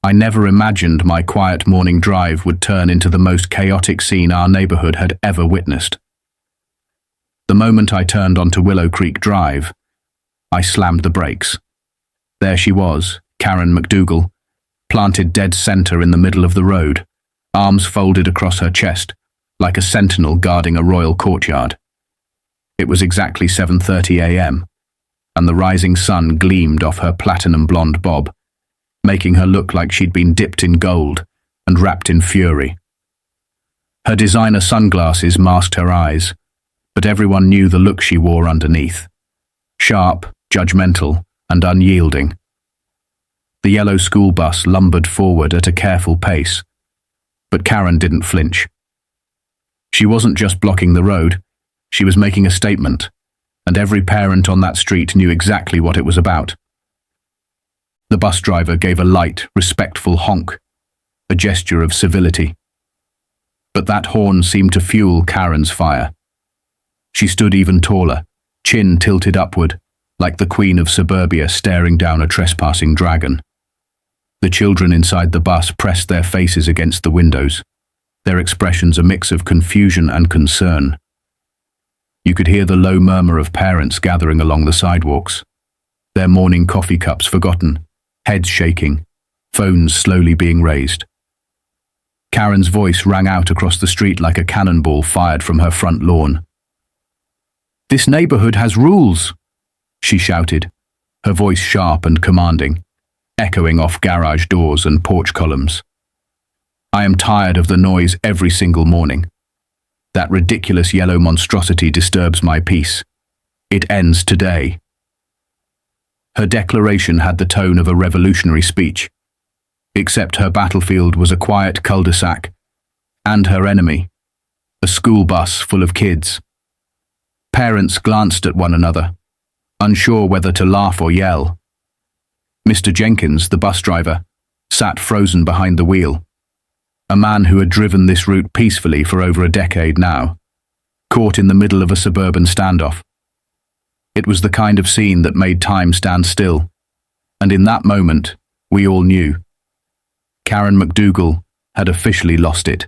I never imagined my quiet morning drive would turn into the most chaotic scene our neighborhood had ever witnessed. The moment I turned onto Willow Creek Drive, I slammed the brakes. There she was, Karen McDougall, planted dead center in the middle of the road, arms folded across her chest, like a sentinel guarding a royal courtyard. It was exactly 7:30 a.m., and the rising sun gleamed off her platinum blonde bob, making her look like she'd been dipped in gold and wrapped in fury. Her designer sunglasses masked her eyes, but everyone knew the look she wore underneath. Sharp, judgmental, and unyielding. The yellow school bus lumbered forward at a careful pace, but Karen didn't flinch. She wasn't just blocking the road, she was making a statement, and every parent on that street knew exactly what it was about. The bus driver gave a light, respectful honk, a gesture of civility. But that horn seemed to fuel Karen's fire. She stood even taller, chin tilted upward, like the queen of suburbia staring down a trespassing dragon. The children inside the bus pressed their faces against the windows, their expressions a mix of confusion and concern. You could hear the low murmur of parents gathering along the sidewalks, their morning coffee cups forgotten, heads shaking, phones slowly being raised. Karen's voice rang out across the street like a cannonball fired from her front lawn. "This neighborhood has rules," she shouted, her voice sharp and commanding, echoing off garage doors and porch columns. "I am tired of the noise every single morning. That ridiculous yellow monstrosity disturbs my peace. It ends today." Her declaration had the tone of a revolutionary speech, except her battlefield was a quiet cul-de-sac, and her enemy, a school bus full of kids. Parents glanced at one another, unsure whether to laugh or yell. Mr. Jenkins, the bus driver, sat frozen behind the wheel, a man who had driven this route peacefully for over a decade now, caught in the middle of a suburban standoff. It was the kind of scene that made time stand still, and in that moment, we all knew. Karen McDougall had officially lost it.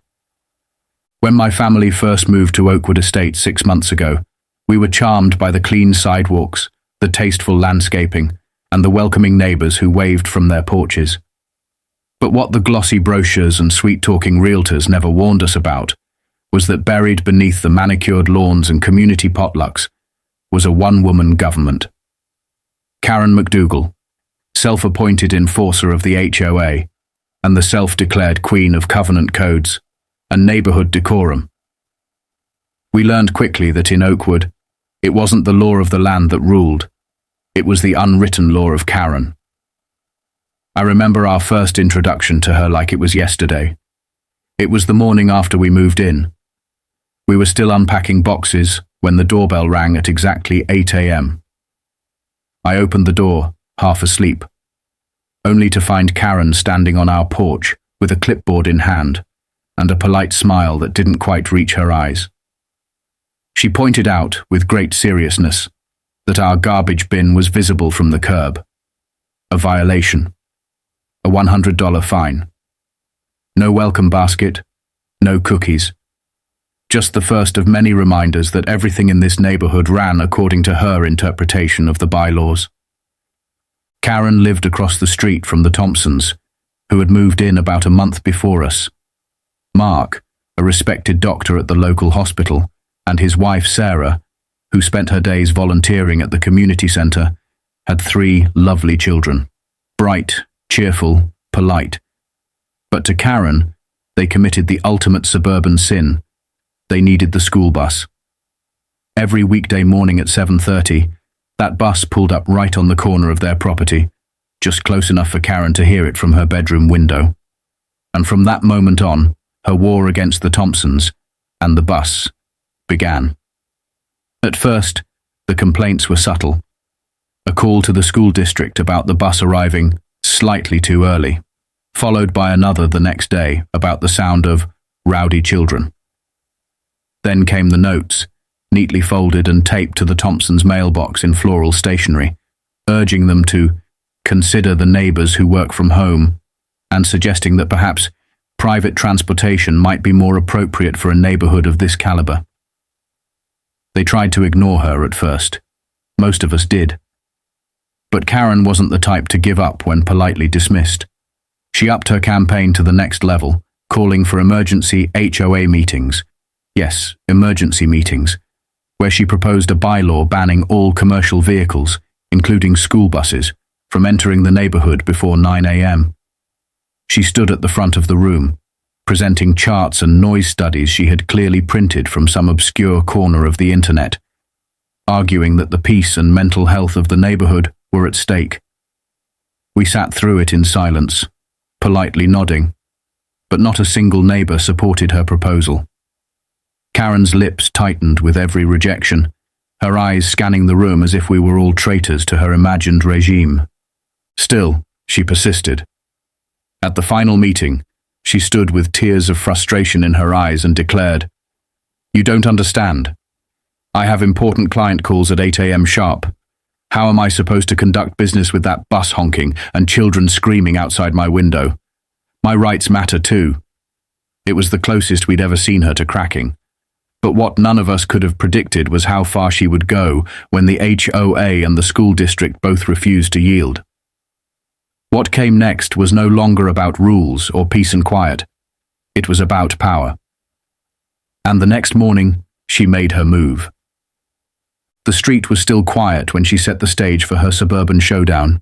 When my family first moved to Oakwood Estate 6 months ago, we were charmed by the clean sidewalks, the tasteful landscaping, and the welcoming neighbors who waved from their porches. But what the glossy brochures and sweet-talking realtors never warned us about was that buried beneath the manicured lawns and community potlucks was a one-woman government. Karen McDougall, self-appointed enforcer of the HOA, and the self-declared queen of covenant codes and neighborhood decorum. We learned quickly that in Oakwood, it wasn't the law of the land that ruled, it was the unwritten law of Karen. I remember our first introduction to her like it was yesterday. It was the morning after we moved in. We were still unpacking boxes when the doorbell rang at exactly 8 a.m. I opened the door, half asleep, only to find Karen standing on our porch with a clipboard in hand and a polite smile that didn't quite reach her eyes. She pointed out, with great seriousness, that our garbage bin was visible from the curb. A violation. A $100 fine. No welcome basket, no cookies. Just the first of many reminders that everything in this neighborhood ran according to her interpretation of the bylaws. Karen lived across the street from the Thompsons, who had moved in about a month before us. Mark, a respected doctor at the local hospital, and his wife Sarah, who spent her days volunteering at the community center, had 3 lovely children. Bright, cheerful, polite. But to Karen, they committed the ultimate suburban sin. They needed the school bus. Every weekday morning at 7:30, that bus pulled up right on the corner of their property, just close enough for Karen to hear it from her bedroom window. And from that moment on, her war against the Thompsons and the bus began. At first, the complaints were subtle. A call to the school district about the bus arriving slightly too early, followed by another the next day about the sound of rowdy children. Then came the notes, neatly folded and taped to the Thompsons' mailbox in floral stationery, urging them to consider the neighbors who work from home and suggesting that perhaps private transportation might be more appropriate for a neighborhood of this caliber. They tried to ignore her at first. Most of us did. But Karen wasn't the type to give up when politely dismissed. She upped her campaign to the next level, calling for emergency HOA meetings. Yes, emergency meetings, where she proposed a bylaw banning all commercial vehicles, including school buses, from entering the neighborhood before 9 a.m. She stood at the front of the room, presenting charts and noise studies she had clearly printed from some obscure corner of the internet, arguing that the peace and mental health of the neighborhood were at stake. We sat through it in silence, politely nodding, but not a single neighbor supported her proposal. Karen's lips tightened with every rejection, her eyes scanning the room as if we were all traitors to her imagined regime. Still, she persisted. At the final meeting, she stood with tears of frustration in her eyes and declared, "You don't understand. I have important client calls at 8 a.m. sharp. How am I supposed to conduct business with that bus honking and children screaming outside my window? My rights matter too." It was the closest we'd ever seen her to cracking. But what none of us could have predicted was how far she would go when the HOA and the school district both refused to yield. What came next was no longer about rules or peace and quiet. It was about power. And the next morning, she made her move. The street was still quiet when she set the stage for her suburban showdown.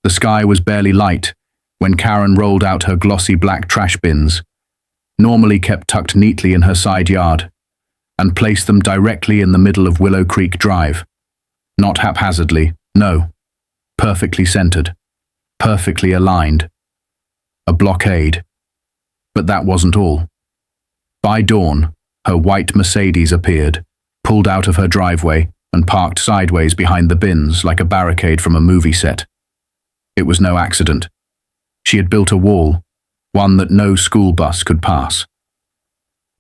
The sky was barely light when Karen rolled out her glossy black trash bins, normally kept tucked neatly in her side yard, and placed them directly in the middle of Willow Creek Drive. Not haphazardly, no. Perfectly centered. Perfectly aligned. A blockade. But that wasn't all. By dawn, her white Mercedes appeared, pulled out of her driveway, and parked sideways behind the bins like a barricade from a movie set. It was no accident. She had built a wall, one that no school bus could pass.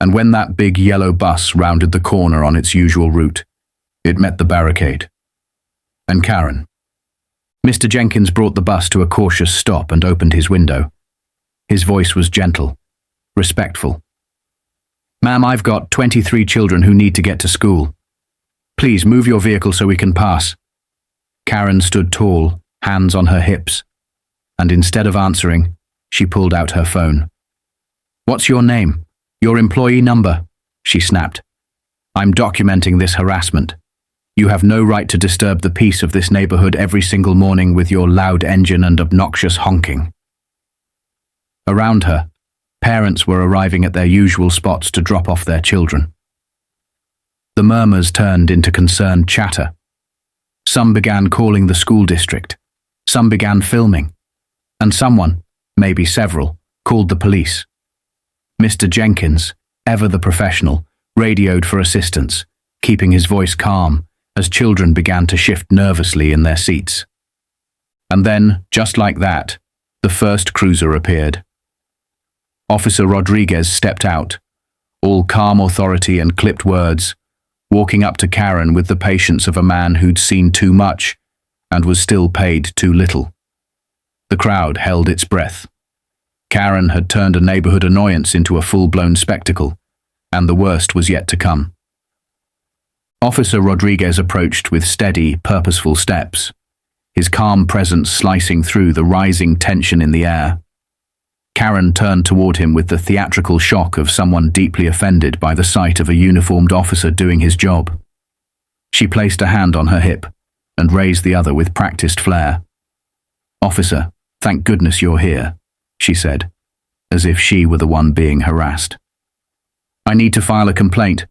And when that big yellow bus rounded the corner on its usual route, it met the barricade. And Karen. Mr. Jenkins brought the bus to a cautious stop and opened his window. His voice was gentle, respectful. "Ma'am, I've got 23 children who need to get to school. Please move your vehicle so we can pass." Karen stood tall, hands on her hips, and instead of answering, she pulled out her phone. "What's your name? Your employee number?" she snapped. "I'm documenting this harassment. You have no right to disturb the peace of this neighborhood every single morning with your loud engine and obnoxious honking." Around her, parents were arriving at their usual spots to drop off their children. The murmurs turned into concerned chatter. Some began calling the school district. Some began filming. And someone, maybe several, called the police. Mr. Jenkins, ever the professional, radioed for assistance, keeping his voice calm as children began to shift nervously in their seats. And then, just like that, the first cruiser appeared. Officer Rodriguez stepped out, all calm authority and clipped words, walking up to Karen with the patience of a man who'd seen too much and was still paid too little. The crowd held its breath. Karen had turned a neighborhood annoyance into a full-blown spectacle, and the worst was yet to come. Officer Rodriguez approached with steady, purposeful steps, his calm presence slicing through the rising tension in the air. Karen turned toward him with the theatrical shock of someone deeply offended by the sight of a uniformed officer doing his job. She placed a hand on her hip and raised the other with practiced flair. "Officer, thank goodness you're here," she said, as if she were the one being harassed. "I need to file a complaint.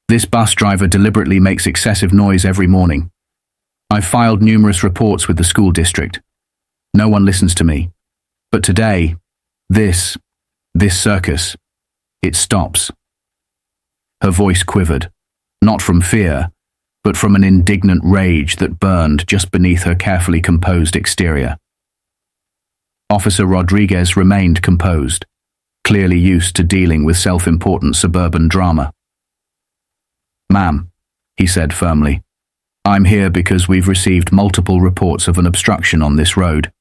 This bus driver deliberately makes excessive noise every morning. I've filed numerous reports with the school district. No one listens to me. But today, this circus, it stops." Her voice quivered, not from fear, but from an indignant rage that burned just beneath her carefully composed exterior. Officer Rodriguez remained composed, clearly used to dealing with self-important suburban drama. "Ma'am," he said firmly, "I'm here because we've received multiple reports of an obstruction on this road.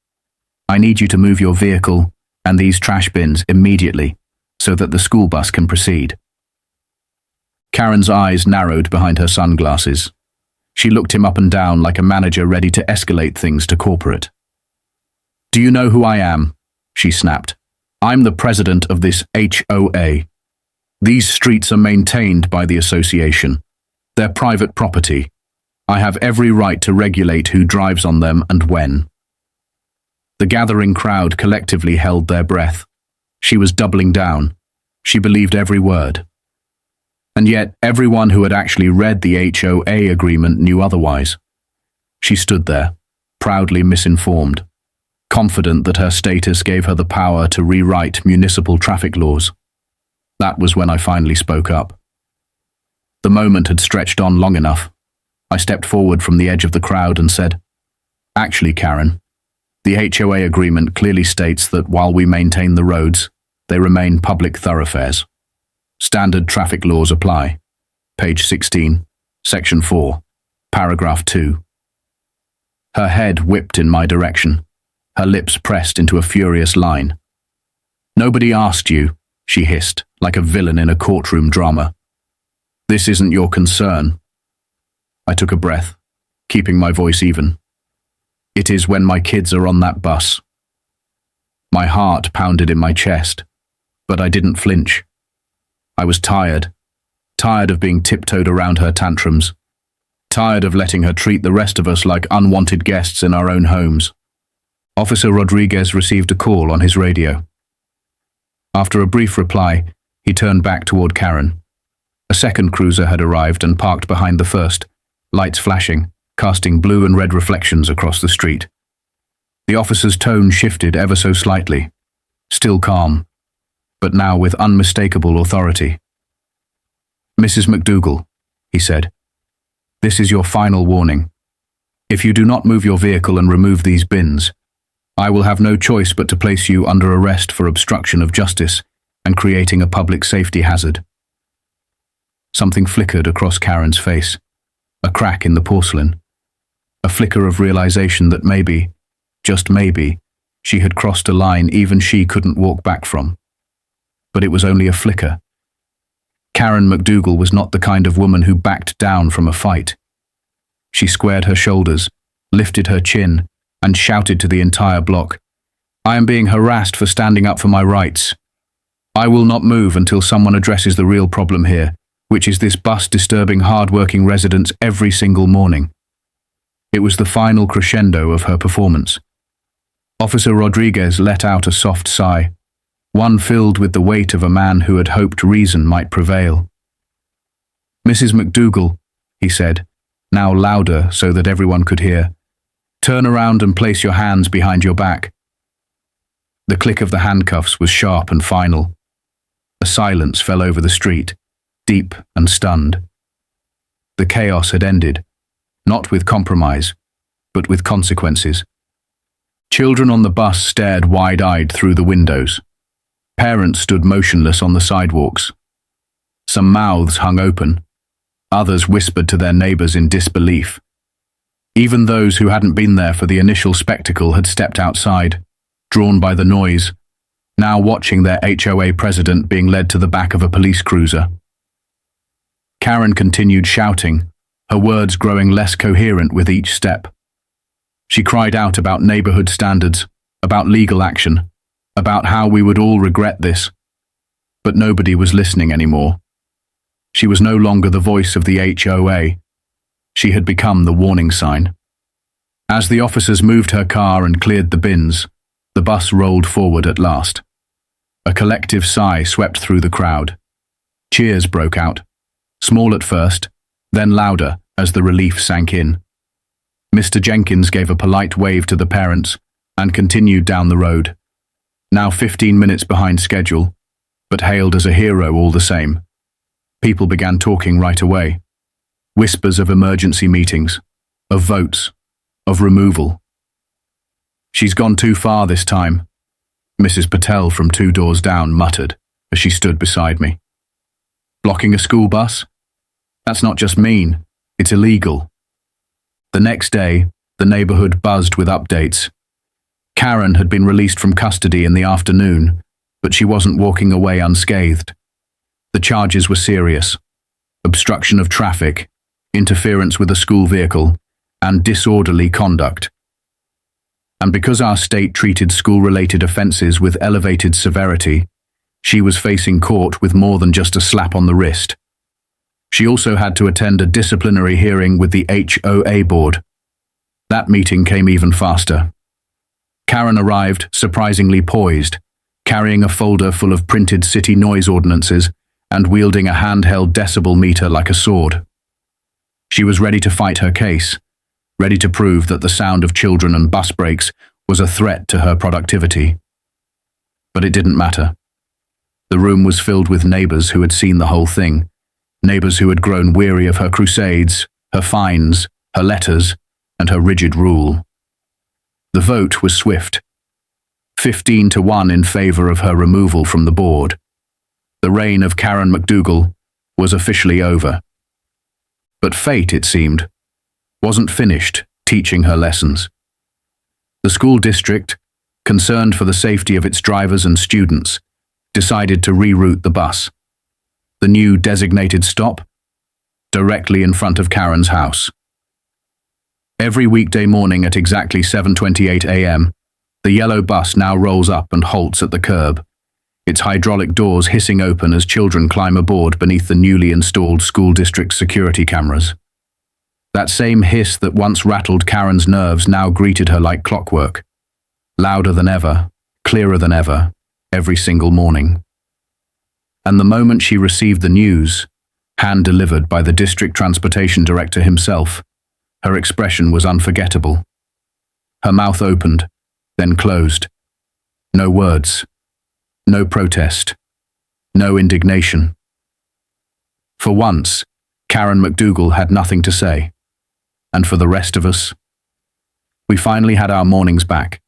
I need you to move your vehicle and these trash bins immediately, so that the school bus can proceed." Karen's eyes narrowed behind her sunglasses. She looked him up and down like a manager ready to escalate things to corporate. "Do you know who I am?" she snapped. "I'm the president of this HOA. These streets are maintained by the association. They're private property. I have every right to regulate who drives on them and when." The gathering crowd collectively held their breath. She was doubling down. She believed every word. And yet, everyone who had actually read the HOA agreement knew otherwise. She stood there, proudly misinformed, confident that her status gave her the power to rewrite municipal traffic laws. That was when I finally spoke up. The moment had stretched on long enough. I stepped forward from the edge of the crowd and said, "Actually, Karen, the HOA agreement clearly states that while we maintain the roads, they remain public thoroughfares. Standard traffic laws apply. Page 16, Section 4, Paragraph 2. Her head whipped in my direction, her lips pressed into a furious line. "Nobody asked you," she hissed, like a villain in a courtroom drama. "This isn't your concern." I took a breath, keeping my voice even. "It is when my kids are on that bus." My heart pounded in my chest, but I didn't flinch. I was tired of being tiptoed around her tantrums, tired of letting her treat the rest of us like unwanted guests in our own homes. Officer Rodriguez received a call on his radio. After a brief reply, he turned back toward Karen. A second cruiser had arrived and parked behind the first, lights flashing, casting blue and red reflections across the street. The officer's tone shifted ever so slightly, still calm, but now with unmistakable authority. "Mrs. McDougall," he said, "this is your final warning. If you do not move your vehicle and remove these bins, I will have no choice but to place you under arrest for obstruction of justice and creating a public safety hazard." Something flickered across Karen's face, a crack in the porcelain, a flicker of realization that maybe, just maybe, she had crossed a line even she couldn't walk back from. But it was only a flicker. Karen McDougall was not the kind of woman who backed down from a fight. She squared her shoulders, lifted her chin, and shouted to the entire block, "I am being harassed for standing up for my rights. I will not move until someone addresses the real problem here, which is this bus disturbing hard-working residents every single morning." It was the final crescendo of her performance. Officer Rodriguez let out a soft sigh, one filled with the weight of a man who had hoped reason might prevail. "Mrs. McDougall," he said, now louder so that everyone could hear, "turn around and place your hands behind your back." The click of the handcuffs was sharp and final. A silence fell over the street, deep and stunned. The chaos had ended, not with compromise, but with consequences. Children on the bus stared wide-eyed through the windows. Parents stood motionless on the sidewalks. Some mouths hung open. Others whispered to their neighbors in disbelief. Even those who hadn't been there for the initial spectacle had stepped outside, drawn by the noise, now watching their HOA president being led to the back of a police cruiser. Karen continued shouting, her words growing less coherent with each step. She cried out about neighborhood standards, about legal action, about how we would all regret this. But nobody was listening anymore. She was no longer the voice of the HOA. She had become the warning sign. As the officers moved her car and cleared the bins, the bus rolled forward at last. A collective sigh swept through the crowd. Cheers broke out, small at first, then louder as the relief sank in. Mr. Jenkins gave a polite wave to the parents and continued down the road, now 15 minutes behind schedule, but hailed as a hero all the same. People began talking right away. Whispers of emergency meetings, of votes, of removal. "She's gone too far this time," Mrs. Patel from 2 doors down muttered as she stood beside me. "Blocking a school bus? That's not just mean, it's illegal." The next day, the neighborhood buzzed with updates. Karen had been released from custody in the afternoon, but she wasn't walking away unscathed. The charges were serious: obstruction of traffic, interference with a school vehicle, and disorderly conduct. And because our state treated school-related offences with elevated severity, she was facing court with more than just a slap on the wrist. She also had to attend a disciplinary hearing with the HOA board. That meeting came even faster. Karen arrived surprisingly poised, carrying a folder full of printed city noise ordinances and wielding a handheld decibel meter like a sword. She was ready to fight her case, ready to prove that the sound of children and bus brakes was a threat to her productivity. But it didn't matter. The room was filled with neighbors who had seen the whole thing, neighbors who had grown weary of her crusades, her fines, her letters, and her rigid rule. The vote was swift. 15-1 in favor of her removal from the board. The reign of Karen McDougall was officially over. But fate, it seemed, wasn't finished teaching her lessons. The school district, concerned for the safety of its drivers and students, decided to reroute the bus. The new designated stop? Directly in front of Karen's house. Every weekday morning at exactly 7:28 a.m., the yellow bus now rolls up and halts at the curb, its hydraulic doors hissing open as children climb aboard beneath the newly installed school district security cameras. That same hiss that once rattled Karen's nerves now greeted her like clockwork, louder than ever, clearer than ever, every single morning. And the moment she received the news, hand-delivered by the district transportation director himself, her expression was unforgettable. Her mouth opened, then closed. No words, no protest, no indignation. For once, Karen McDougall had nothing to say. And for the rest of us, we finally had our mornings back.